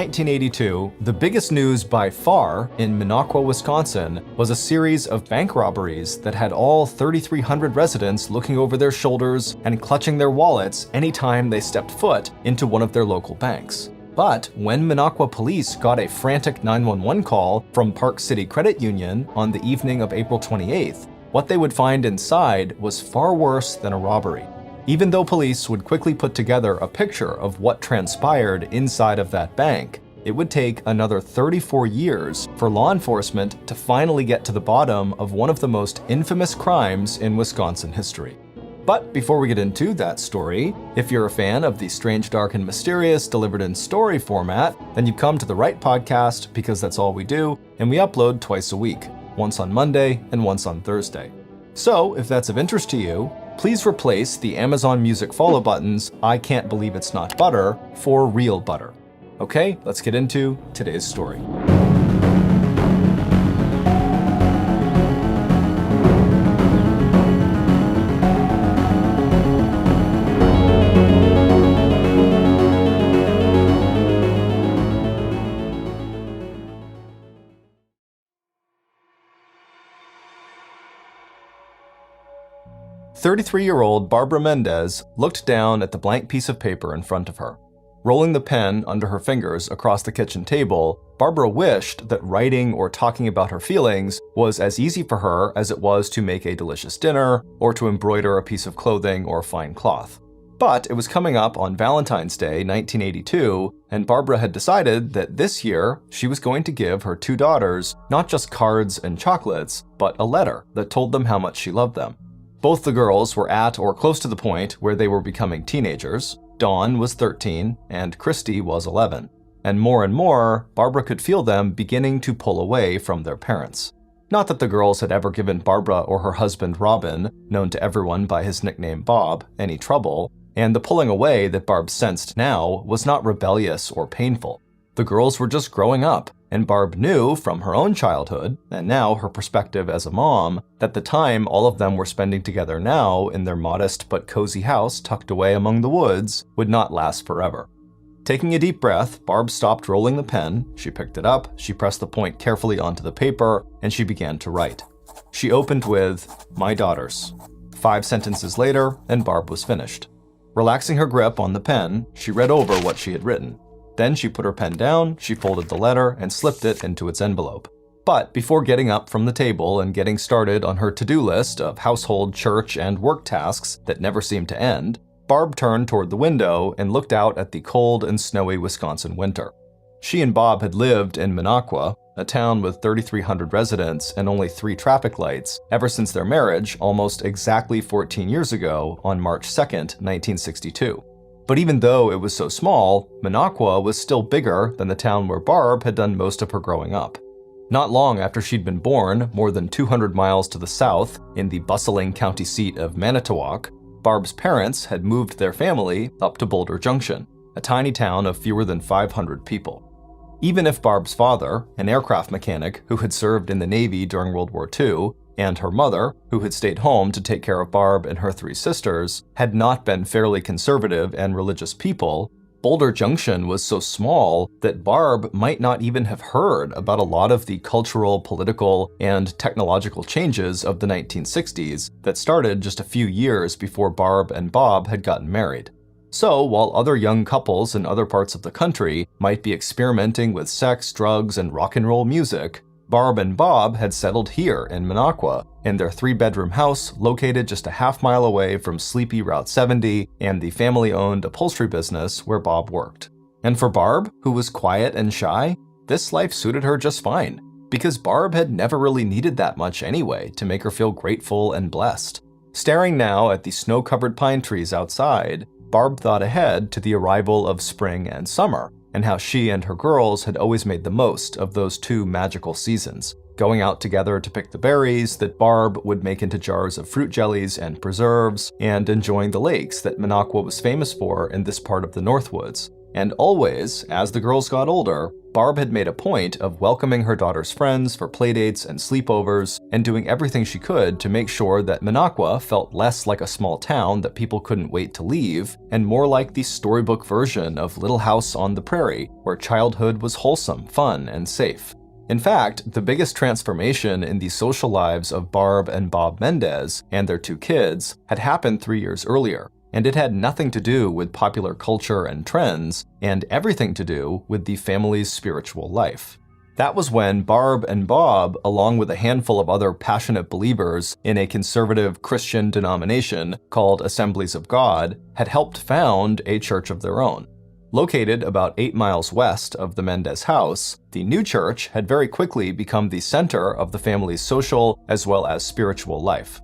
1982, the biggest news by far in Minocqua, Wisconsin, was a series of bank robberies that had all 3,300 residents looking over their shoulders and clutching their wallets anytime they stepped foot into one of their local banks. But when Minocqua Police got a frantic 911 call from Park City Credit Union on the evening of April 28th, what they would find inside was far worse than a robbery. Even though police would quickly put together a picture of what transpired inside of that bank, it would take another 34 years for law enforcement to finally get to the bottom of one of the most infamous crimes in Wisconsin history. But before we get into that story, if you're a fan of the strange, dark, and mysterious delivered in story format, then you've come to the right podcast because that's all we do, and we upload twice a week, once on Monday and once on Thursday. So if that's of interest to you, please replace the Amazon Music follow buttons "I can't believe it's not butter" for real butter. Okay, let's get into today's story. "33-year-old Barbara Mendez looked down at the blank piece of paper in front of her. Rolling the pen under her fingers across the kitchen table, Barbara wished that writing or talking about her feelings was as easy for her as it was to make a delicious dinner or to embroider a piece of clothing or fine cloth. But it was coming up on Valentine's Day, 1982, and Barbara had decided that this year she was going to give her two daughters not just cards and chocolates, but a letter that told them how much she loved them. Both the girls were at or close to the point where they were becoming teenagers. Dawn was 13 and Christy was 11. And more, Barbara could feel them beginning to pull away from their parents. Not that the girls had ever given Barbara or her husband Robin, known to everyone by his nickname Bob, any trouble, and the pulling away that Barb sensed now was not rebellious or painful. The girls were just growing up, and Barb knew from her own childhood, and now her perspective as a mom, that the time all of them were spending together now in their modest but cozy house tucked away among the woods would not last forever. Taking a deep breath, Barb stopped rolling the pen, she picked it up, she pressed the point carefully onto the paper, and she began to write. She opened with, "My daughters." 5 sentences later, and Barb was finished. Relaxing her grip on the pen, she read over what she had written. Then she put her pen down, she folded the letter, and slipped it into its envelope. But before getting up from the table and getting started on her to-do list of household, church, and work tasks that never seemed to end, Barb turned toward the window and looked out at the cold and snowy Wisconsin winter. She and Bob had lived in Minocqua, a town with 3,300 residents and only 3 traffic lights, ever since their marriage almost exactly 14 years ago on March 2nd, 1962. But even though it was so small, Minocqua was still bigger than the town where Barb had done most of her growing up. Not long after she'd been born, more than 200 miles to the south, in the bustling county seat of Manitowoc, Barb's parents had moved their family up to Boulder Junction, a tiny town of fewer than 500 people. Even if Barb's father, an aircraft mechanic who had served in the Navy during World War II, and her mother, who had stayed home to take care of Barb and her 3 sisters, had not been fairly conservative and religious people, Boulder Junction was so small that Barb might not even have heard about a lot of the cultural, political, and technological changes of the 1960s that started just a few years before Barb and Bob had gotten married. So, while other young couples in other parts of the country might be experimenting with sex, drugs, and rock and roll music, Barb and Bob had settled here in Minocqua, in their 3-bedroom house located just a half-mile away from sleepy Route 70 and the family-owned upholstery business where Bob worked. And for Barb, who was quiet and shy, this life suited her just fine, because Barb had never really needed that much anyway to make her feel grateful and blessed. Staring now at the snow-covered pine trees outside, Barb thought ahead to the arrival of spring and summer, and how she and her girls had always made the most of those 2 magical seasons, going out together to pick the berries that Barb would make into jars of fruit jellies and preserves, and enjoying the lakes that Minocqua was famous for in this part of the Northwoods. And always, as the girls got older, Barb had made a point of welcoming her daughter's friends for playdates and sleepovers and doing everything she could to make sure that Minocqua felt less like a small town that people couldn't wait to leave and more like the storybook version of Little House on the Prairie, where childhood was wholesome, fun, and safe. In fact, the biggest transformation in the social lives of Barb and Bob Mendez and their 2 kids had happened 3 years earlier, and it had nothing to do with popular culture and trends, and everything to do with the family's spiritual life. That was when Barb and Bob, along with a handful of other passionate believers in a conservative Christian denomination called Assemblies of God, had helped found a church of their own. Located about 8 miles west of the Mendez house, the new church had very quickly become the center of the family's social as well as spiritual life.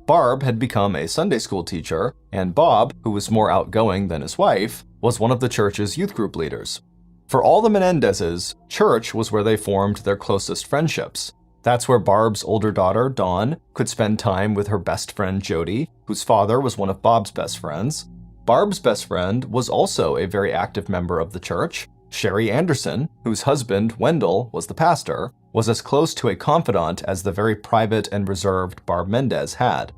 Barb had become a Sunday school teacher, and Bob, who was more outgoing than his wife, was one of the church's youth group leaders. For all the Menendezes, church was where they formed their closest friendships. That's where Barb's older daughter, Dawn, could spend time with her best friend Jody, whose father was one of Bob's best friends. Barb's best friend was also a very active member of the church. Sherry Anderson, whose husband, Wendell, was the pastor, was as close to a confidant as the very private and reserved Barb Mendez had.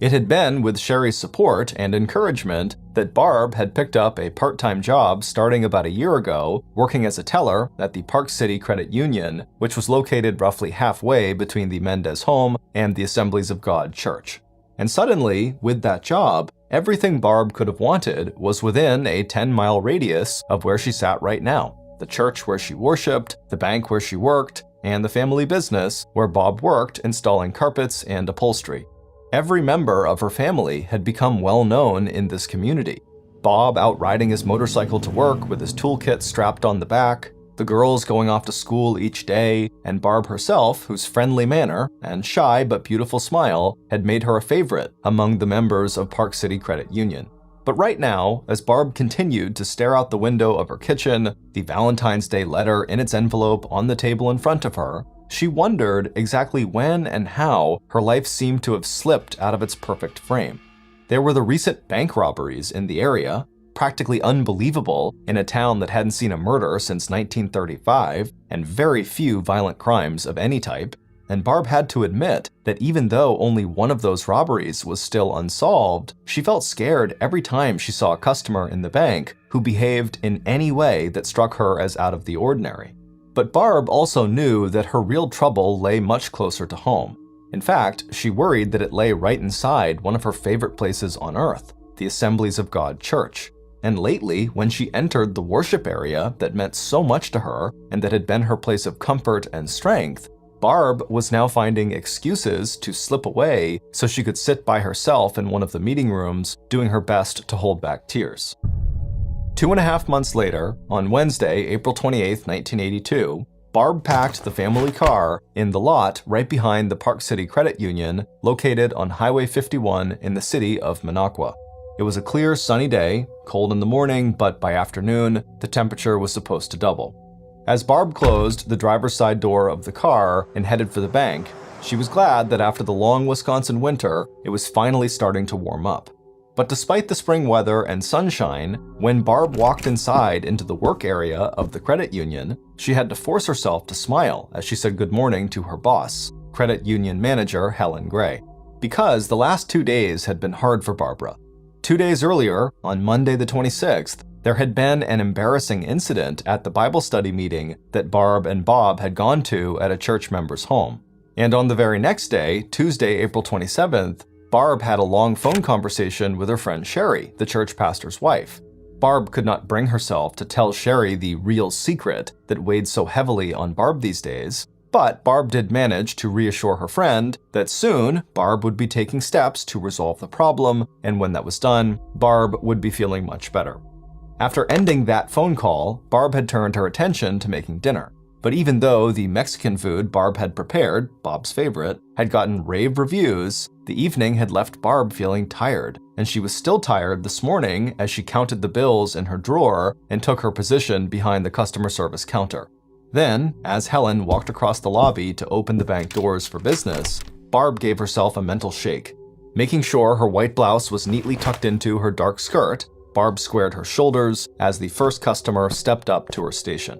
It had been with Sherry's support and encouragement that Barb had picked up a part-time job starting about a year ago, working as a teller at the Park City Credit Union, which was located roughly halfway between the Mendez home and the Assemblies of God church. And suddenly, with that job, everything Barb could have wanted was within a 10-mile radius of where she sat right now. The church where she worshiped, the bank where she worked, and the family business where Bob worked installing carpets and upholstery. Every member of her family had become well known in this community. Bob out riding his motorcycle to work with his toolkit strapped on the back, the girls going off to school each day, and Barb herself, whose friendly manner and shy but beautiful smile had made her a favorite among the members of Park City Credit Union. But right now, as Barb continued to stare out the window of her kitchen, the Valentine's Day letter in its envelope on the table in front of her, she wondered exactly when and how her life seemed to have slipped out of its perfect frame. There were the recent bank robberies in the area, practically unbelievable in a town that hadn't seen a murder since 1935, and very few violent crimes of any type. And Barb had to admit that even though only one of those robberies was still unsolved, she felt scared every time she saw a customer in the bank who behaved in any way that struck her as out of the ordinary. But Barb also knew that her real trouble lay much closer to home. In fact, she worried that it lay right inside one of her favorite places on earth, the Assemblies of God Church. And lately, when she entered the worship area that meant so much to her and that had been her place of comfort and strength, Barb was now finding excuses to slip away so she could sit by herself in one of the meeting rooms, doing her best to hold back tears. 2.5 months later, on Wednesday, April 28, 1982, Barb packed the family car in the lot right behind the Park City Credit Union, located on Highway 51 in the city of Minocqua. It was a clear, sunny day, cold in the morning, but by afternoon, the temperature was supposed to double. As Barb closed the driver's side door of the car and headed for the bank, she was glad that after the long Wisconsin winter, it was finally starting to warm up. But despite the spring weather and sunshine, when Barb walked inside into the work area of the credit union, she had to force herself to smile as she said good morning to her boss, credit union manager Helen Gray. Because the last 2 days had been hard for Barbara. 2 days earlier, on Monday the 26th, there had been an embarrassing incident at the Bible study meeting that Barb and Bob had gone to at a church member's home. And on the very next day, Tuesday, April 27th, Barb had a long phone conversation with her friend Sherry, the church pastor's wife. Barb could not bring herself to tell Sherry the real secret that weighed so heavily on Barb these days, but Barb did manage to reassure her friend that soon Barb would be taking steps to resolve the problem, and when that was done, Barb would be feeling much better. After ending that phone call, Barb had turned her attention to making dinner. But even though the Mexican food Barb had prepared, Bob's favorite, had gotten rave reviews, the evening had left Barb feeling tired, and she was still tired this morning as she counted the bills in her drawer and took her position behind the customer service counter. Then, as Helen walked across the lobby to open the bank doors for business, Barb gave herself a mental shake. Making sure her white blouse was neatly tucked into her dark skirt, Barb squared her shoulders as the first customer stepped up to her station.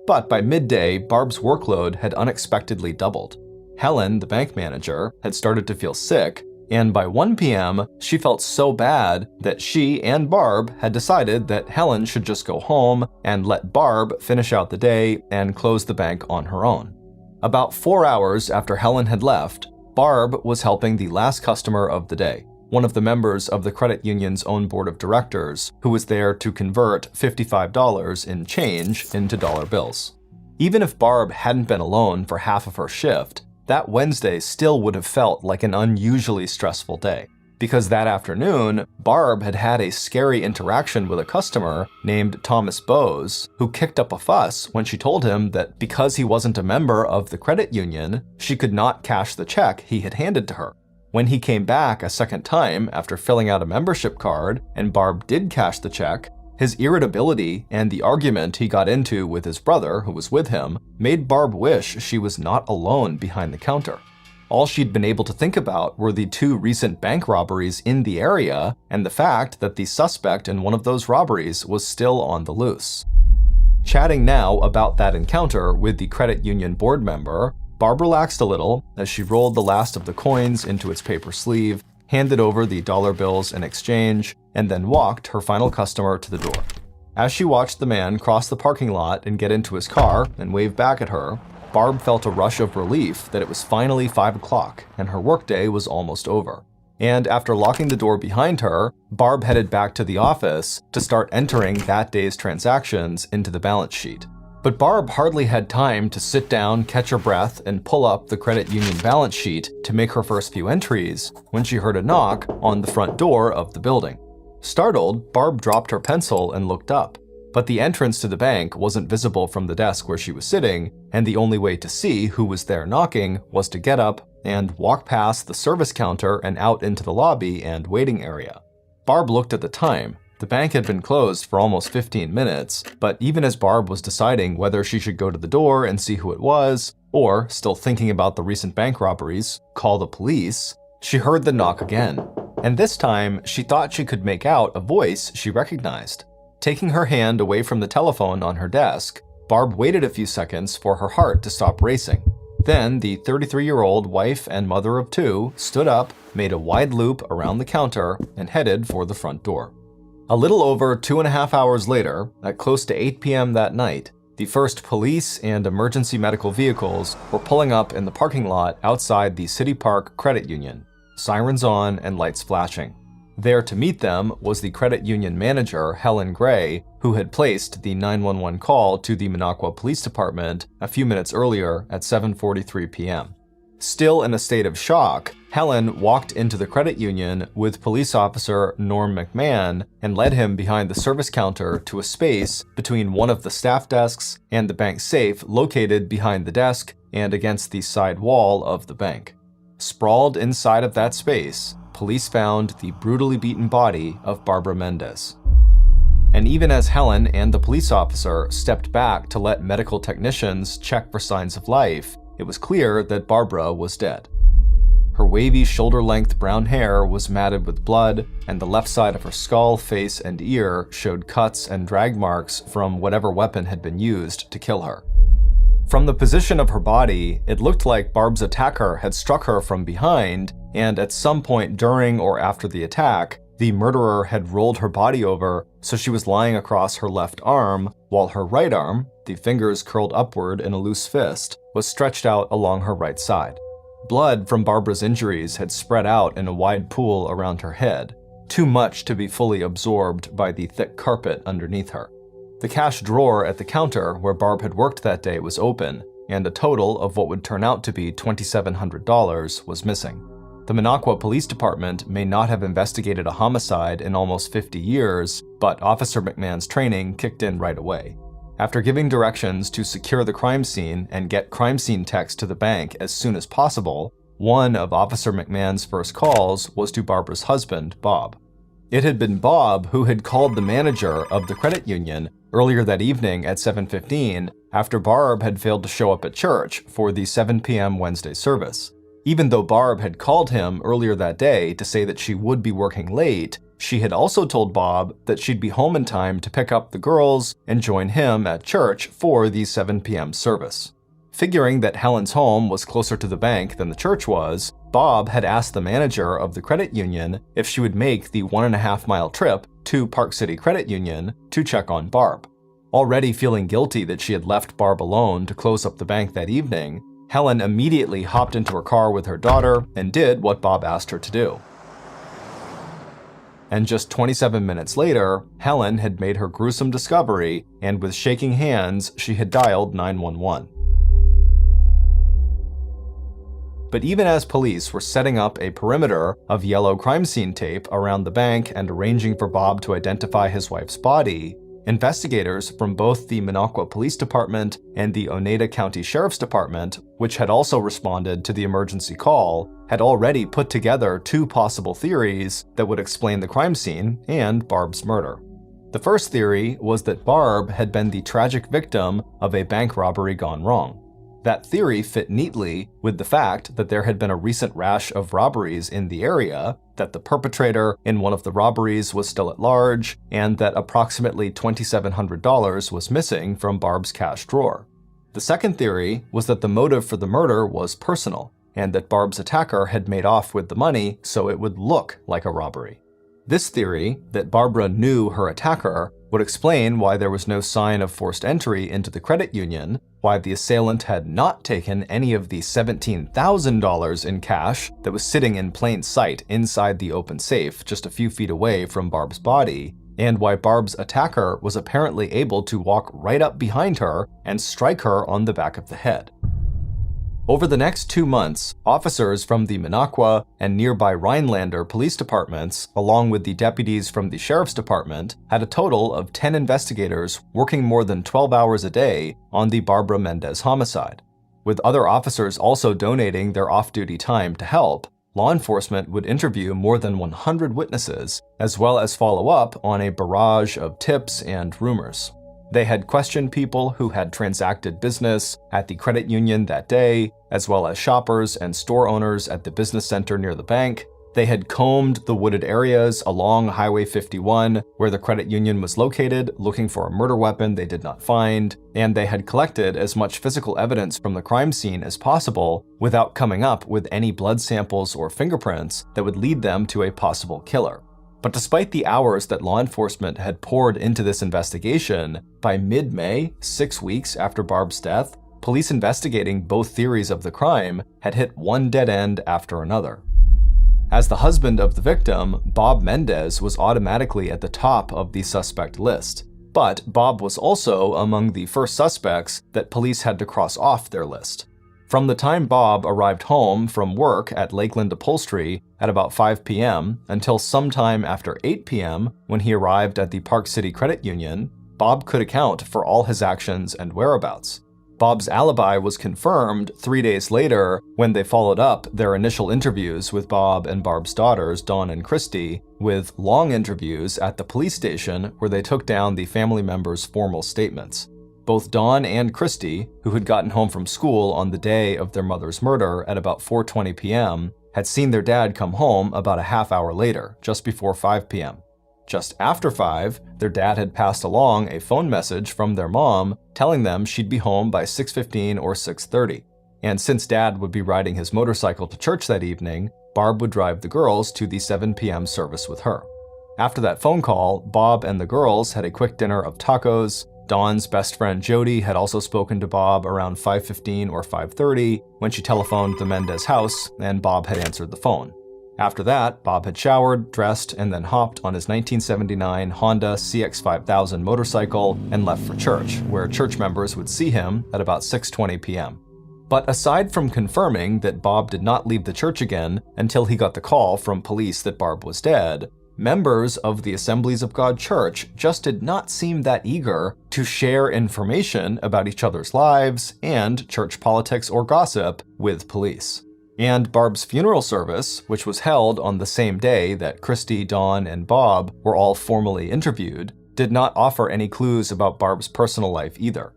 But by midday, Barb's workload had unexpectedly doubled. Helen, the bank manager, had started to feel sick, and by 1 p.m., she felt so bad that she and Barb had decided that Helen should just go home and let Barb finish out the day and close the bank on her own. About 4 hours after Helen had left, Barb was helping the last customer of the day, one of the members of the credit union's own board of directors, who was there to convert $55 in change into dollar bills. Even if Barb hadn't been alone for half of her shift, that Wednesday still would have felt like an unusually stressful day, because that afternoon, Barb had had a scary interaction with a customer named Thomas Bowes, who kicked up a fuss when she told him that because he wasn't a member of the credit union, she could not cash the check he had handed to her. When he came back a second time after filling out a membership card and Barb did cash the check, his irritability and the argument he got into with his brother, who was with him, made Barb wish she was not alone behind the counter. All she'd been able to think about were the 2 recent bank robberies in the area and the fact that the suspect in one of those robberies was still on the loose. Chatting now about that encounter with the credit union board member, Barb relaxed a little as she rolled the last of the coins into its paper sleeve, handed over the dollar bills in exchange, and then walked her final customer to the door. As she watched the man cross the parking lot and get into his car and wave back at her, Barb felt a rush of relief that it was finally 5 o'clock and her workday was almost over. And after locking the door behind her, Barb headed back to the office to start entering that day's transactions into the balance sheet. But Barb hardly had time to sit down, catch her breath, and pull up the credit union balance sheet to make her first few entries when she heard a knock on the front door of the building. Startled, Barb dropped her pencil and looked up. But the entrance to the bank wasn't visible from the desk where she was sitting, and the only way to see who was there knocking was to get up and walk past the service counter and out into the lobby and waiting area. Barb looked at the time. The bank had been closed for almost 15 minutes, but even as Barb was deciding whether she should go to the door and see who it was, or, still thinking about the recent bank robberies, call the police, she heard the knock again. And this time, she thought she could make out a voice she recognized. Taking her hand away from the telephone on her desk, Barb waited a few seconds for her heart to stop racing. Then, the 33-year-old wife and mother of 2 stood up, made a wide loop around the counter, and headed for the front door. A little over 2.5 hours later, at close to 8 p.m. that night, the first police and emergency medical vehicles were pulling up in the parking lot outside the City Park Credit Union, sirens on and lights flashing. There to meet them was the credit union manager, Helen Gray, who had placed the 911 call to the Minocqua Police Department a few minutes earlier at 7:43 p.m. Still in a state of shock, Helen walked into the credit union with police officer Norm McMahon and led him behind the service counter to a space between one of the staff desks and the bank safe located behind the desk and against the side wall of the bank. Sprawled inside of that space, police found the brutally beaten body of Barbara Mendez. And even as Helen and the police officer stepped back to let medical technicians check for signs of life, it was clear that Barbara was dead. Her wavy shoulder-length brown hair was matted with blood, and the left side of her skull, face, and ear showed cuts and drag marks from whatever weapon had been used to kill her. From the position of her body, it looked like Barb's attacker had struck her from behind, and at some point during or after the attack, the murderer had rolled her body over so she was lying across her left arm, while her right arm, the fingers curled upward in a loose fist, was stretched out along her right side. Blood from Barbara's injuries had spread out in a wide pool around her head, too much to be fully absorbed by the thick carpet underneath her. The cash drawer at the counter where Barb had worked that day was open, and a total of what would turn out to be $2,700 was missing. The Minocqua Police Department may not have investigated a homicide in almost 50 years, but Officer McMahon's training kicked in right away. After giving directions to secure the crime scene and get crime scene techs to the bank as soon as possible, one of Officer McMahon's first calls was to Barbara's husband, Bob. It had been Bob who had called the manager of the credit union earlier that evening at 7:15 after Barb had failed to show up at church for the 7 p.m. Wednesday service. Even though Barb had called him earlier that day to say that she would be working late, she had also told Bob that she'd be home in time to pick up the girls and join him at church for the 7 p.m. service. Figuring that Helen's home was closer to the bank than the church was, Bob had asked the manager of the credit union if she would make the 1.5-mile trip to Park City Credit Union to check on Barb. Already feeling guilty that she had left Barb alone to close up the bank that evening, Helen immediately hopped into her car with her daughter and did what Bob asked her to do. And just 27 minutes later, Helen had made her gruesome discovery, and with shaking hands, she had dialed 911. But even as police were setting up a perimeter of yellow crime scene tape around the bank and arranging for Bob to identify his wife's body, investigators from both the Minocqua Police Department and the Oneida County Sheriff's Department, which had also responded to the emergency call, had already put together 2 possible theories that would explain the crime scene and Barb's murder. The first theory was that Barb had been the tragic victim of a bank robbery gone wrong. That theory fit neatly with the fact that there had been a recent rash of robberies in the area, that the perpetrator in one of the robberies was still at large, and that approximately $2,700 was missing from Barb's cash drawer. The second theory was that the motive for the murder was personal, and that Barb's attacker had made off with the money so it would look like a robbery. This theory, that Barbara knew her attacker, would explain why there was no sign of forced entry into the credit union, why the assailant had not taken any of the $17,000 in cash that was sitting in plain sight inside the open safe just a few feet away from Barb's body, and why Barb's attacker was apparently able to walk right up behind her and strike her on the back of the head. Over the next 2 months, officers from the Minocqua and nearby Rhinelander police departments, along with the deputies from the sheriff's department, had a total of 10 investigators working more than 12 hours a day on the Barbara Mendez homicide. With other officers also donating their off-duty time to help, law enforcement would interview more than 100 witnesses, as well as follow up on a barrage of tips and rumors. They had questioned people who had transacted business at the credit union that day, as well as shoppers and store owners at the business center near the bank. They had combed the wooded areas along Highway 51 where the credit union was located, looking for a murder weapon they did not find, and they had collected as much physical evidence from the crime scene as possible without coming up with any blood samples or fingerprints that would lead them to a possible killer. But despite the hours that law enforcement had poured into this investigation, by mid-May, 6 weeks after Barb's death, police investigating both theories of the crime had hit one dead end after another. As the husband of the victim, Bob Mendez was automatically at the top of the suspect list. But Bob was also among the first suspects that police had to cross off their list. From the time Bob arrived home from work at Lakeland Upholstery at about 5 p.m. until sometime after 8 p.m. when he arrived at the Park City Credit Union, Bob could account for all his actions and whereabouts. Bob's alibi was confirmed 3 days later when they followed up their initial interviews with Bob and Barb's daughters, Dawn and Christy, with long interviews at the police station where they took down the family members' formal statements. Both Dawn and Christy, who had gotten home from school on the day of their mother's murder at about 4:20 p.m., had seen their dad come home about a half hour later, just before 5 p.m. Just after 5, their dad had passed along a phone message from their mom telling them she'd be home by 6:15 or 6:30. And since Dad would be riding his motorcycle to church that evening, Barb would drive the girls to the 7 p.m. service with her. After that phone call, Bob and the girls had a quick dinner of tacos. Dawn's best friend Jody had also spoken to Bob around 5:15 or 5:30 when she telephoned the Mendez house, and Bob had answered the phone. After that, Bob had showered, dressed, and then hopped on his 1979 Honda CX-5000 motorcycle and left for church, where church members would see him at about 6:20 p.m. But aside from confirming that Bob did not leave the church again until he got the call from police that Barb was dead, members of the Assemblies of God Church just did not seem that eager to share information about each other's lives and church politics or gossip with police. And Barb's funeral service, which was held on the same day that Christy, Dawn, and Bob were all formally interviewed, did not offer any clues about Barb's personal life either.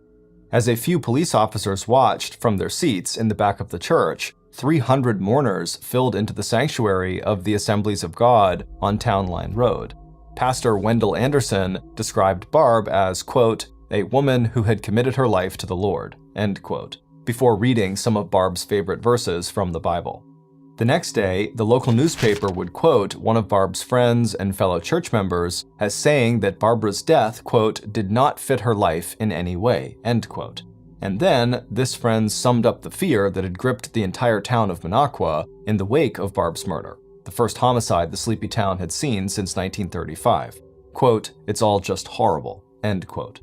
As a few police officers watched from their seats in the back of the church, 300 mourners filled into the sanctuary of the Assemblies of God on Town Line Road. Pastor Wendell Anderson described Barb as, quote, a woman who had committed her life to the Lord, end quote, before reading some of Barb's favorite verses from the Bible. The next day, the local newspaper would quote one of Barb's friends and fellow church members as saying that Barbara's death, quote, did not fit her life in any way, end quote. And then, this friend summed up the fear that had gripped the entire town of Minocqua in the wake of Barb's murder, the first homicide the sleepy town had seen since 1935. Quote, it's all just horrible, end quote.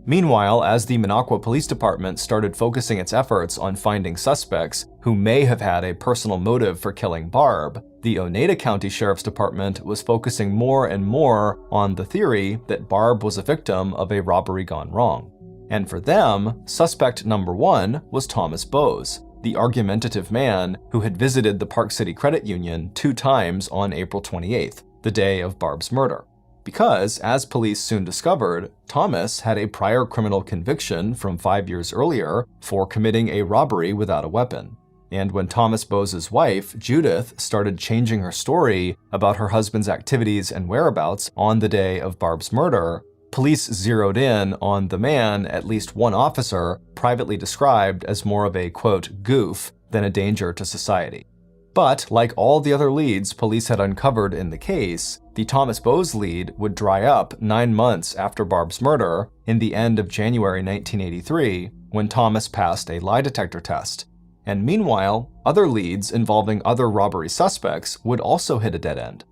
Meanwhile, as the Minocqua Police Department started focusing its efforts on finding suspects who may have had a personal motive for killing Barb, the Oneida County Sheriff's Department was focusing more and more on the theory that Barb was a victim of a robbery gone wrong. And for them, suspect number one was Thomas Bowes, the argumentative man who had visited the Park City Credit Union 2 times on April 28th, the day of Barb's murder. Because, as police soon discovered, Thomas had a prior criminal conviction from 5 years earlier for committing a robbery without a weapon. And when Thomas Bowes' wife, Judith, started changing her story about her husband's activities and whereabouts on the day of Barb's murder, police zeroed in on the man at least one officer privately described as more of a, quote, goof than a danger to society. But, like all the other leads police had uncovered in the case, the Thomas Bowes lead would dry up 9 months after Barb's murder in the end of January 1983, when Thomas passed a lie detector test. And meanwhile, other leads involving other robbery suspects would also hit a dead end.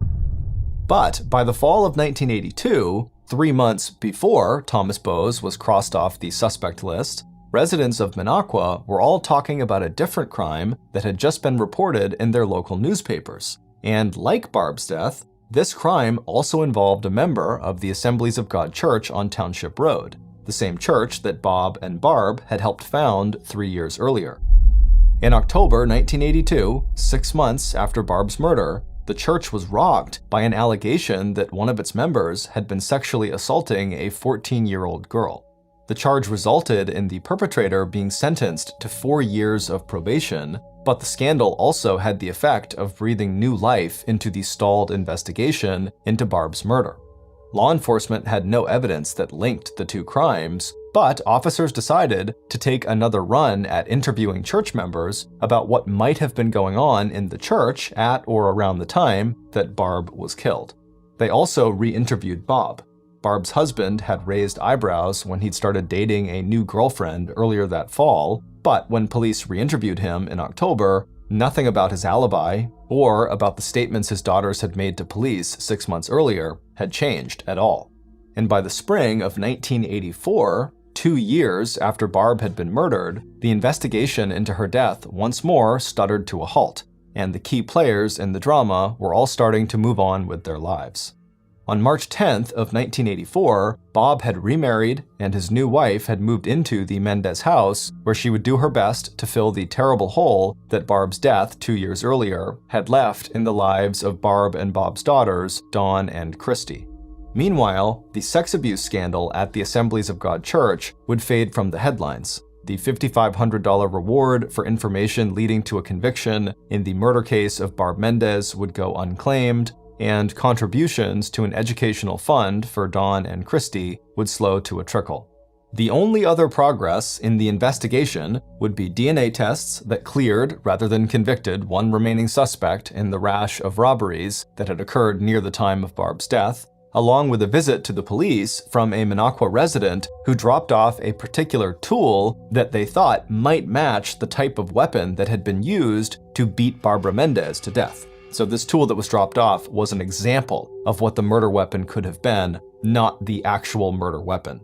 But by the fall of 1982, 3 months before Thomas Bowes was crossed off the suspect list, residents of Minocqua were all talking about a different crime that had just been reported in their local newspapers. And like Barb's death, this crime also involved a member of the Assemblies of God Church on Township Road, the same church that Bob and Barb had helped found 3 years earlier. In October 1982, 6 months after Barb's murder, the church was rocked by an allegation that one of its members had been sexually assaulting a 14-year-old girl. The charge resulted in the perpetrator being sentenced to 4 years of probation, but the scandal also had the effect of breathing new life into the stalled investigation into Barb's murder. Law enforcement had no evidence that linked the two crimes, but officers decided to take another run at interviewing church members about what might have been going on in the church at or around the time that Barb was killed. They also re-interviewed Bob. Barb's husband had raised eyebrows when he'd started dating a new girlfriend earlier that fall, but when police re-interviewed him in October, nothing about his alibi or about the statements his daughters had made to police 6 months earlier had changed at all. And by the spring of 1984, 2 years after Barb had been murdered, the investigation into her death once more stuttered to a halt, and the key players in the drama were all starting to move on with their lives. On March 10th of 1984, Bob had remarried and his new wife had moved into the Mendez house, where she would do her best to fill the terrible hole that Barb's death 2 years earlier had left in the lives of Barb and Bob's daughters, Dawn and Christy. Meanwhile, the sex abuse scandal at the Assemblies of God Church would fade from the headlines. The $5,500 reward for information leading to a conviction in the murder case of Barb Mendez would go unclaimed, and contributions to an educational fund for Dawn and Christy would slow to a trickle. The only other progress in the investigation would be DNA tests that cleared rather than convicted one remaining suspect in the rash of robberies that had occurred near the time of Barb's death, along with a visit to the police from a Minocqua resident who dropped off a particular tool that they thought might match the type of weapon that had been used to beat Barbara Mendez to death. So this tool that was dropped off was an example of what the murder weapon could have been, not the actual murder weapon.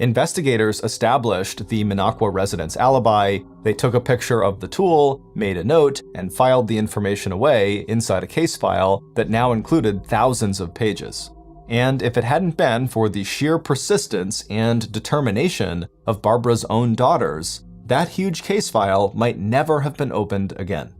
Investigators established the Minocqua resident's alibi. They took a picture of the tool, made a note, and filed the information away inside a case file that now included thousands of pages. And if it hadn't been for the sheer persistence and determination of Barbara's own daughters, that huge case file might never have been opened again.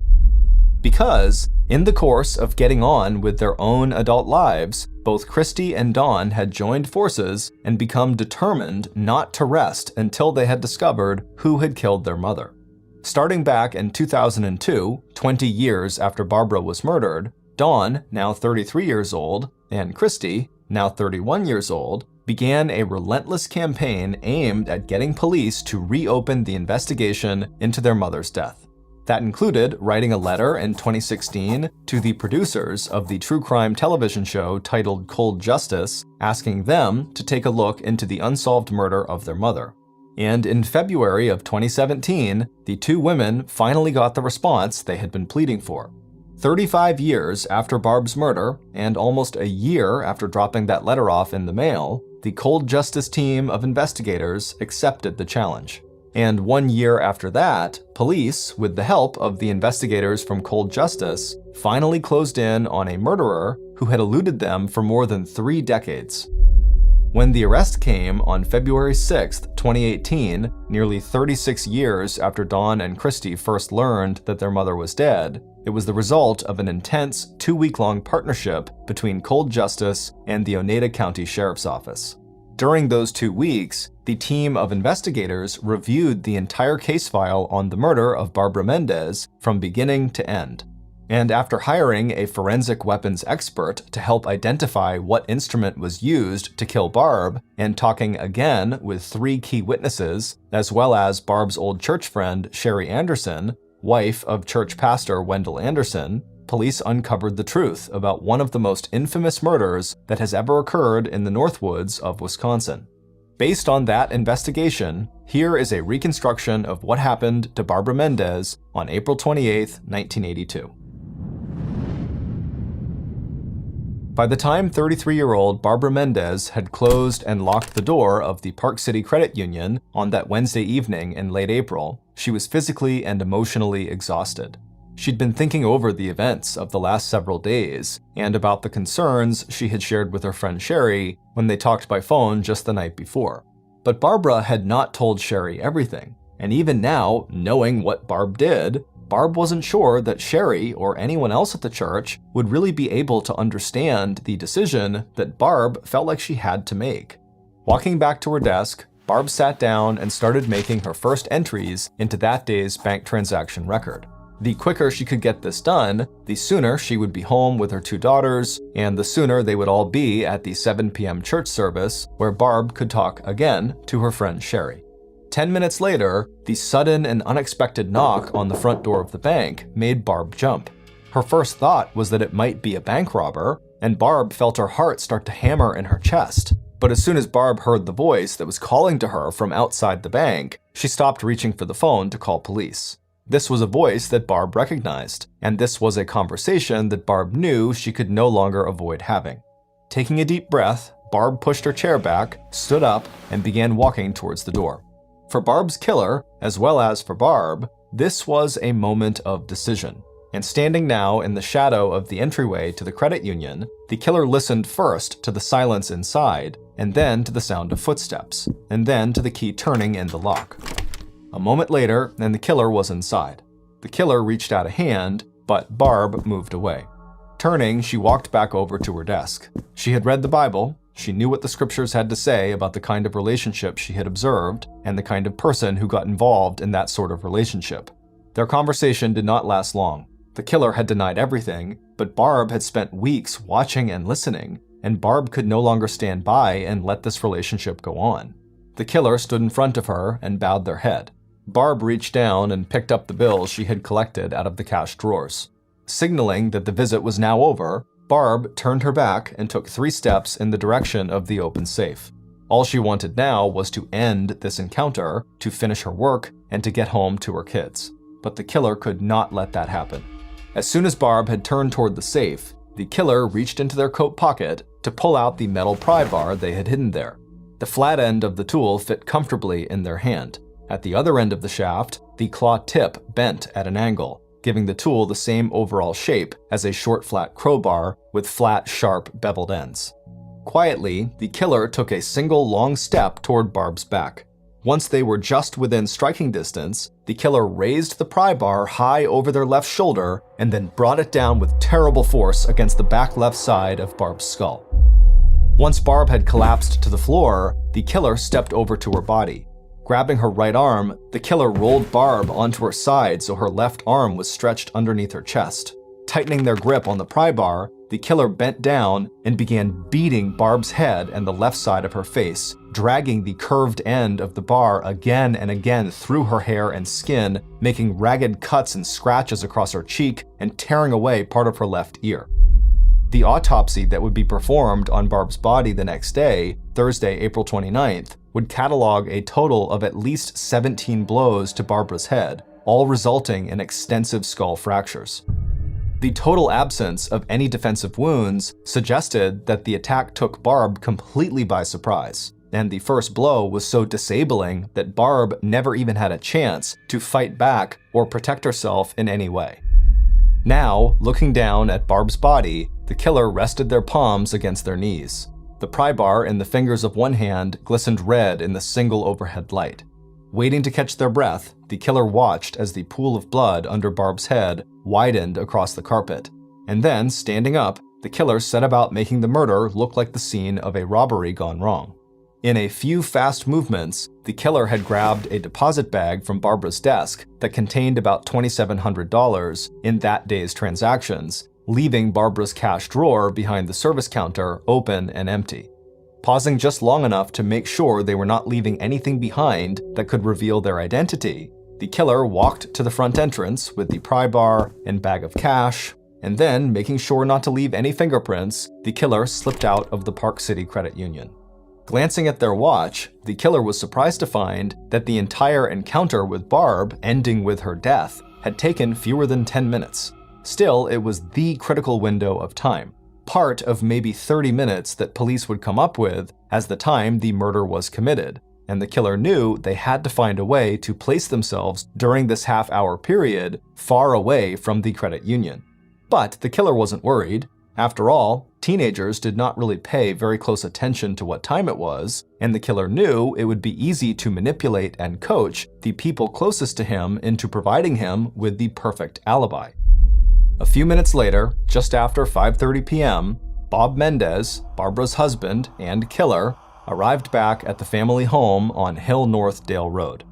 Because, in the course of getting on with their own adult lives, both Christy and Dawn had joined forces and become determined not to rest until they had discovered who had killed their mother. Starting back in 2002, 20 years after Barbara was murdered, Dawn, now 33 years old, and Christy, now 31 years old, began a relentless campaign aimed at getting police to reopen the investigation into their mother's death. That included writing a letter in 2016 to the producers of the true crime television show titled Cold Justice, asking them to take a look into the unsolved murder of their mother. And in February of 2017, the two women finally got the response they had been pleading for. 35 years after Barb's murder, and almost a year after dropping that letter off in the mail, the Cold Justice team of investigators accepted the challenge. And 1 year after that, police, with the help of the investigators from Cold Justice, finally closed in on a murderer who had eluded them for more than 3 decades. When the arrest came on February 6, 2018, nearly 36 years after Dawn and Christy first learned that their mother was dead, it was the result of an intense 2-week-long partnership between Cold Justice and the Oneida County Sheriff's Office. During those 2 weeks, the team of investigators reviewed the entire case file on the murder of Barbara Mendez from beginning to end. And after hiring a forensic weapons expert to help identify what instrument was used to kill Barb, and talking again with 3 key witnesses, as well as Barb's old church friend Sherry Anderson, wife of church pastor Wendell Anderson, police uncovered the truth about one of the most infamous murders that has ever occurred in the Northwoods of Wisconsin. Based on that investigation, here is a reconstruction of what happened to Barbara Mendez on April 28, 1982. By the time 33-year-old Barbara Mendez had closed and locked the door of the Park City Credit Union on that Wednesday evening in late April, she was physically and emotionally exhausted. She'd been thinking over the events of the last several days and about the concerns she had shared with her friend Sherry when they talked by phone just the night before. But Barbara had not told Sherry everything, and even now, knowing what Barb did, Barb wasn't sure that Sherry or anyone else at the church would really be able to understand the decision that Barb felt like she had to make. Walking back to her desk, Barb sat down and started making her first entries into that day's bank transaction record. The quicker she could get this done, the sooner she would be home with her 2 daughters, and the sooner they would all be at the 7 p.m. church service where Barb could talk again to her friend Sherry. 10 minutes later, the sudden and unexpected knock on the front door of the bank made Barb jump. Her first thought was that it might be a bank robber, and Barb felt her heart start to hammer in her chest. But as soon as Barb heard the voice that was calling to her from outside the bank, she stopped reaching for the phone to call police. This was a voice that Barb recognized, and this was a conversation that Barb knew she could no longer avoid having. Taking a deep breath, Barb pushed her chair back, stood up, and began walking towards the door. For Barb's killer, as well as for Barb, this was a moment of decision. And standing now in the shadow of the entryway to the credit union, the killer listened first to the silence inside, and then to the sound of footsteps, and then to the key turning in the lock. A moment later, and the killer was inside. The killer reached out a hand, but Barb moved away. Turning, she walked back over to her desk. She had read the Bible. She knew what the scriptures had to say about the kind of relationship she had observed and the kind of person who got involved in that sort of relationship. Their conversation did not last long. The killer had denied everything, but Barb had spent weeks watching and listening, and Barb could no longer stand by and let this relationship go on. The killer stood in front of her and bowed their head. Barb reached down and picked up the bills she had collected out of the cash drawers. Signaling that the visit was now over, Barb turned her back and took 3 steps in the direction of the open safe. All she wanted now was to end this encounter, to finish her work, and to get home to her kids. But the killer could not let that happen. As soon as Barb had turned toward the safe, the killer reached into their coat pocket to pull out the metal pry bar they had hidden there. The flat end of the tool fit comfortably in their hand. At the other end of the shaft, the claw tip bent at an angle, giving the tool the same overall shape as a short flat crowbar with flat, sharp, beveled ends. Quietly, the killer took a single long step toward Barb's back. Once they were just within striking distance, the killer raised the pry bar high over their left shoulder and then brought it down with terrible force against the back left side of Barb's skull. Once Barb had collapsed to the floor, the killer stepped over to her body. Grabbing her right arm, the killer rolled Barb onto her side so her left arm was stretched underneath her chest. Tightening their grip on the pry bar, the killer bent down and began beating Barb's head and the left side of her face, dragging the curved end of the bar again and again through her hair and skin, making ragged cuts and scratches across her cheek and tearing away part of her left ear. The autopsy that would be performed on Barb's body the next day, Thursday, April 29th, would catalog a total of at least 17 blows to Barbara's head, all resulting in extensive skull fractures. The total absence of any defensive wounds suggested that the attack took Barb completely by surprise, and the first blow was so disabling that Barb never even had a chance to fight back or protect herself in any way. Now, looking down at Barb's body, the killer rested their palms against their knees. The pry bar in the fingers of one hand glistened red in the single overhead light. Waiting to catch their breath, the killer watched as the pool of blood under Barb's head widened across the carpet. And then, standing up, the killer set about making the murder look like the scene of a robbery gone wrong. In a few fast movements, the killer had grabbed a deposit bag from Barbara's desk that contained about $2,700 in that day's transactions, leaving Barbara's cash drawer behind the service counter open and empty. Pausing just long enough to make sure they were not leaving anything behind that could reveal their identity, the killer walked to the front entrance with the pry bar and bag of cash, and then, making sure not to leave any fingerprints, the killer slipped out of the Park City Credit Union. Glancing at their watch, the killer was surprised to find that the entire encounter with Barb, ending with her death, had taken fewer than 10 minutes. Still, it was the critical window of time, part of maybe 30 minutes that police would come up with as the time the murder was committed, and the killer knew they had to find a way to place themselves during this half-hour period far away from the credit union. But the killer wasn't worried. After all, teenagers did not really pay very close attention to what time it was, and the killer knew it would be easy to manipulate and coach the people closest to him into providing him with the perfect alibi. A few minutes later, just after 5:30 p.m., Bob Mendez, Barbara's husband and killer, arrived back at the family home on Hill North Dale Road.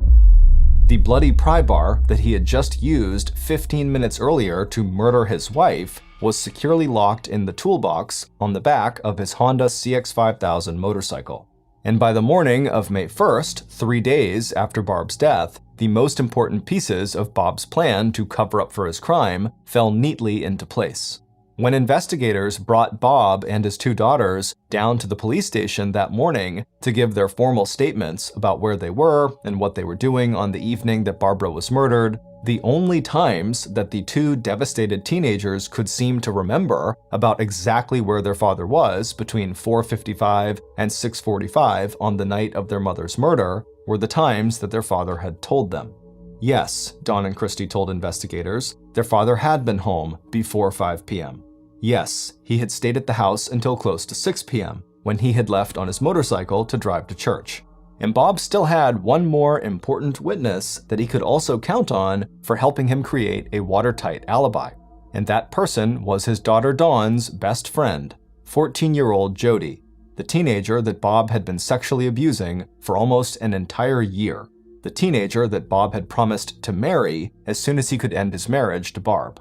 The bloody pry bar that he had just used 15 minutes earlier to murder his wife was securely locked in the toolbox on the back of his Honda CX-5000 motorcycle. And by the morning of May 1st, 3 days after Barb's death, the most important pieces of Bob's plan to cover up for his crime fell neatly into place. When investigators brought Bob and his 2 daughters down to the police station that morning to give their formal statements about where they were and what they were doing on the evening that Barbara was murdered, the only times that the 2 devastated teenagers could seem to remember about exactly where their father was between 4:55 and 6:45 on the night of their mother's murder were the times that their father had told them. Yes, Don and Christy told investigators, their father had been home before 5 p.m. Yes, he had stayed at the house until close to 6 p.m., when he had left on his motorcycle to drive to church. And Bob still had one more important witness that he could also count on for helping him create a watertight alibi. And that person was his daughter Dawn's best friend, 14-year-old Jody, the teenager that Bob had been sexually abusing for almost an entire year, the teenager that Bob had promised to marry as soon as he could end his marriage to Barb.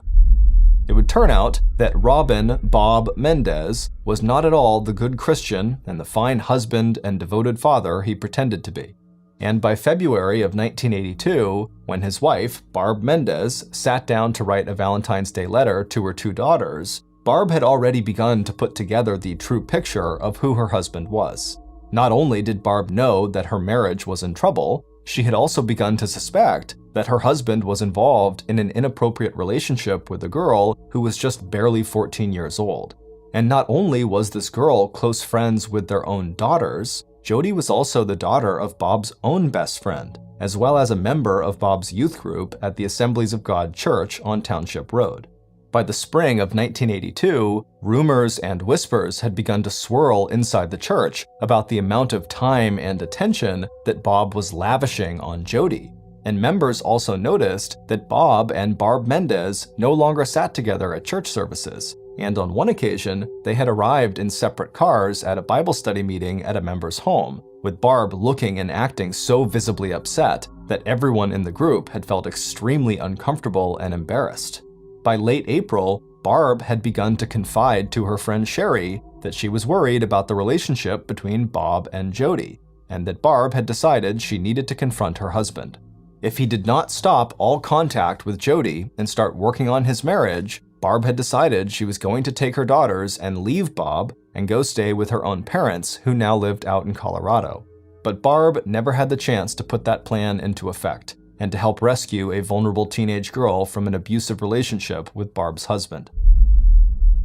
It would turn out that Robin Bob Mendez was not at all the good Christian and the fine husband and devoted father he pretended to be. And by February of 1982, when his wife, Barb Mendez, sat down to write a Valentine's Day letter to her 2 daughters, Barb had already begun to put together the true picture of who her husband was. Not only did Barb know that her marriage was in trouble, she had also begun to suspect that her husband was involved in an inappropriate relationship with a girl who was just barely 14 years old. And not only was this girl close friends with their own daughters, Jody was also the daughter of Bob's own best friend, as well as a member of Bob's youth group at the Assemblies of God Church on Township Road. By the spring of 1982, rumors and whispers had begun to swirl inside the church about the amount of time and attention that Bob was lavishing on Jody. And members also noticed that Bob and Barb Mendez no longer sat together at church services, and on one occasion, they had arrived in separate cars at a Bible study meeting at a member's home, with Barb looking and acting so visibly upset that everyone in the group had felt extremely uncomfortable and embarrassed. By late April, Barb had begun to confide to her friend Sherry that she was worried about the relationship between Bob and Jody, and that Barb had decided she needed to confront her husband. If he did not stop all contact with Jody and start working on his marriage, Barb had decided she was going to take her daughters and leave Bob and go stay with her own parents, who now lived out in Colorado. But Barb never had the chance to put that plan into effect and to help rescue a vulnerable teenage girl from an abusive relationship with Barb's husband.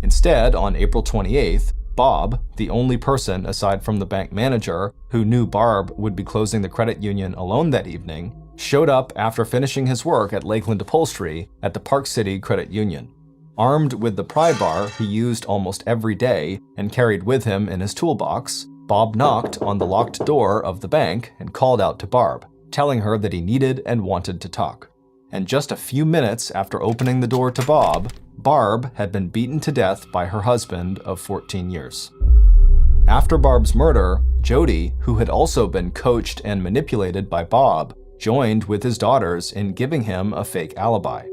Instead, on April 28th, Bob, the only person aside from the bank manager who knew Barb would be closing the credit union alone that evening, showed up after finishing his work at Lakeland Upholstery at the Park City Credit Union. Armed with the pry bar he used almost every day and carried with him in his toolbox, Bob knocked on the locked door of the bank and called out to Barb, telling her that he needed and wanted to talk. And just a few minutes after opening the door to Bob, Barb had been beaten to death by her husband of 14 years. After Barb's murder, Jody, who had also been coached and manipulated by Bob, joined with his daughters in giving him a fake alibi.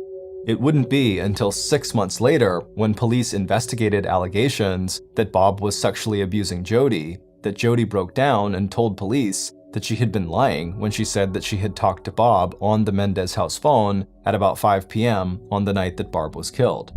It wouldn't be until 6 months later, when police investigated allegations that Bob was sexually abusing Jody, that Jody broke down and told police that she had been lying when she said that she had talked to Bob on the Mendez house phone at about 5 p.m. on the night that Barb was killed.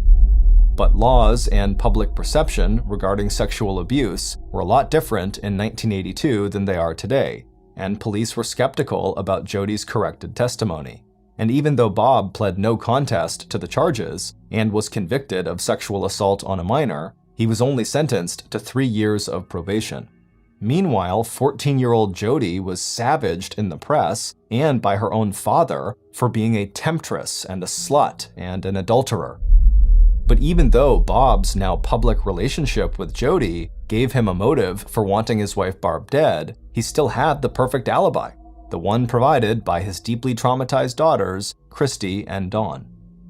But laws and public perception regarding sexual abuse were a lot different in 1982 than they are today, and police were skeptical about Jody's corrected testimony. And even though Bob pled no contest to the charges and was convicted of sexual assault on a minor, he was only sentenced to 3 years of probation. Meanwhile, 14-year-old Jody was savaged in the press and by her own father for being a temptress and a slut and an adulterer. But even though Bob's now public relationship with Jody gave him a motive for wanting his wife Barb dead, he still had the perfect alibi, the one provided by his deeply traumatized daughters, Christy and Dawn.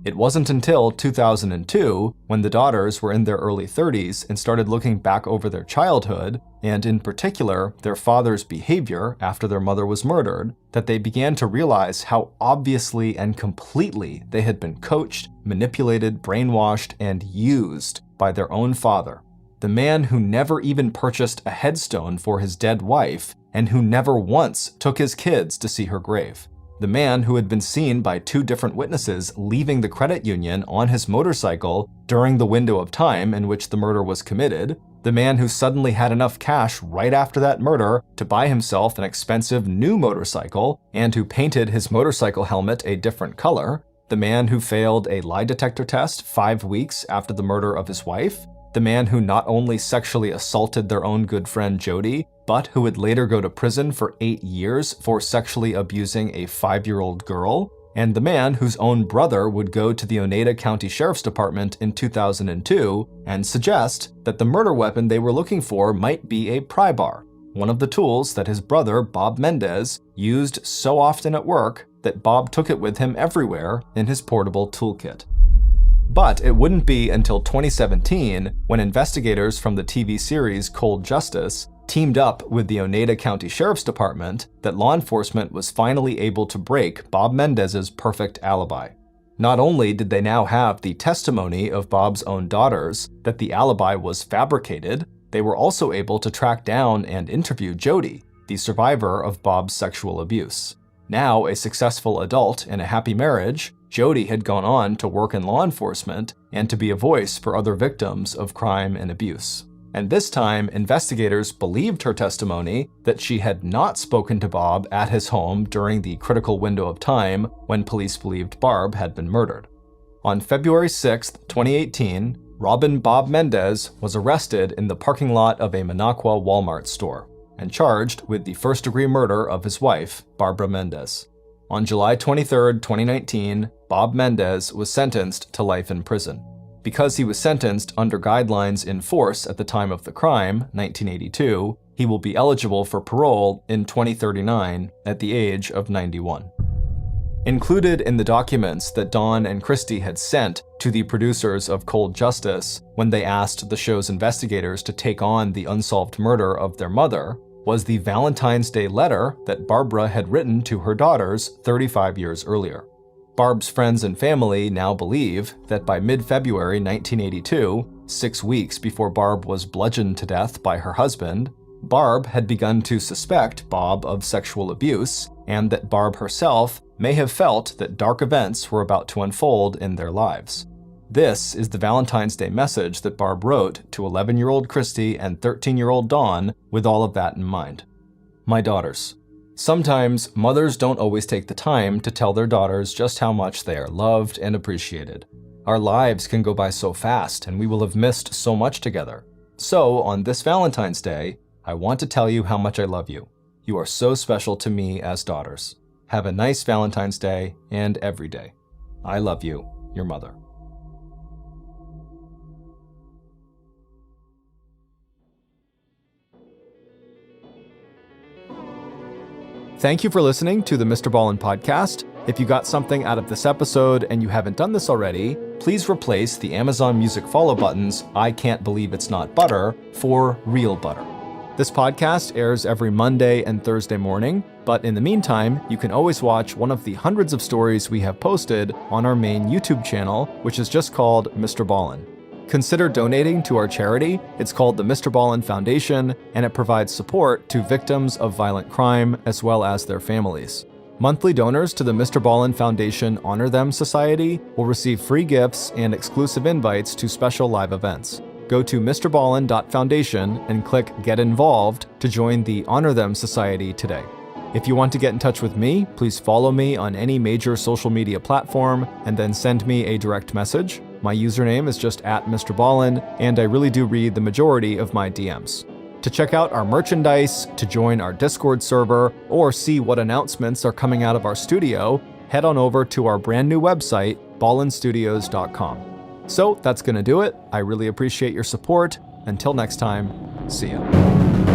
It wasn't until 2002, when the daughters were in their early 30s and started looking back over their childhood, and in particular their father's behavior after their mother was murdered, that they began to realize how obviously and completely they had been coached, manipulated, brainwashed, and used by their own father, the man who never even purchased a headstone for his dead wife and who never once took his kids to see her grave. The man who had been seen by 2 different witnesses leaving the credit union on his motorcycle during the window of time in which the murder was committed, the man who suddenly had enough cash right after that murder to buy himself an expensive new motorcycle and who painted his motorcycle helmet a different color, the man who failed a lie detector test 5 weeks after the murder of his wife, the man who not only sexually assaulted their own good friend Jody, but who would later go to prison for 8 years for sexually abusing a 5-year-old girl, and the man whose own brother would go to the Oneida County Sheriff's Department in 2002 and suggest that the murder weapon they were looking for might be a pry bar, one of the tools that his brother, Bob Mendez, used so often at work that Bob took it with him everywhere in his portable toolkit. But it wouldn't be until 2017 when investigators from the TV series Cold Justice teamed up with the Oneida County Sheriff's Department that law enforcement was finally able to break Bob Mendez's perfect alibi. Not only did they now have the testimony of Bob's own daughters that the alibi was fabricated, they were also able to track down and interview Jody, the survivor of Bob's sexual abuse. Now a successful adult in a happy marriage, Jody had gone on to work in law enforcement and to be a voice for other victims of crime and abuse. And this time, investigators believed her testimony that she had not spoken to Bob at his home during the critical window of time when police believed Barb had been murdered. On February 6, 2018, Robin Bob Mendez was arrested in the parking lot of a Minocqua Walmart store and charged with the first-degree murder of his wife, Barbara Mendez. On July 23, 2019, Bob Mendez was sentenced to life in prison. because he was sentenced under guidelines in force at the time of the crime, 1982, he will be eligible for parole in 2039 at the age of 91. Included in the documents that Dawn and Christy had sent to the producers of Cold Justice when they asked the show's investigators to take on the unsolved murder of their mother was the Valentine's Day letter that Barbara had written to her daughters 35 years earlier. Barb's friends and family now believe that by mid-February 1982, 6 weeks before Barb was bludgeoned to death by her husband, Barb had begun to suspect Bob of sexual abuse, and that Barb herself may have felt that dark events were about to unfold in their lives. This is the Valentine's Day message that Barb wrote to 11-year-old Christy and 13-year-old Dawn with all of that in mind. My daughters. Sometimes mothers don't always take the time to tell their daughters just how much they are loved and appreciated. Our lives can go by so fast, and we will have missed so much together. So, on this Valentine's Day, I want to tell you how much I love you. You are so special to me as daughters. Have a nice Valentine's Day and every day. I love you, your mother. Thank you for listening to the MrBallen podcast. If you got something out of this episode and you haven't done this already, please replace the Amazon Music follow buttons "I Can't Believe It's Not Butter" for "Real Butter." This podcast airs every Monday and Thursday morning, but in the meantime, you can always watch one of the hundreds of stories we have posted on our main YouTube channel, which is just called MrBallen. Consider donating to our charity. It's called the MrBallen Foundation, and it provides support to victims of violent crime as well as their families. Monthly donors to the MrBallen Foundation Honor Them Society will receive free gifts and exclusive invites to special live events. Go to MrBallen.Foundation and click Get Involved to join the Honor Them Society today. If you want to get in touch with me, please follow me on any major social media platform and then send me a direct message. My username is just @MrBallen, and I really do read the majority of my DMs. To check out our merchandise, to join our Discord server, or see what announcements are coming out of our studio, head on over to our brand new website, ballenstudios.com. So that's going to do it. I really appreciate your support. Until next time, see ya.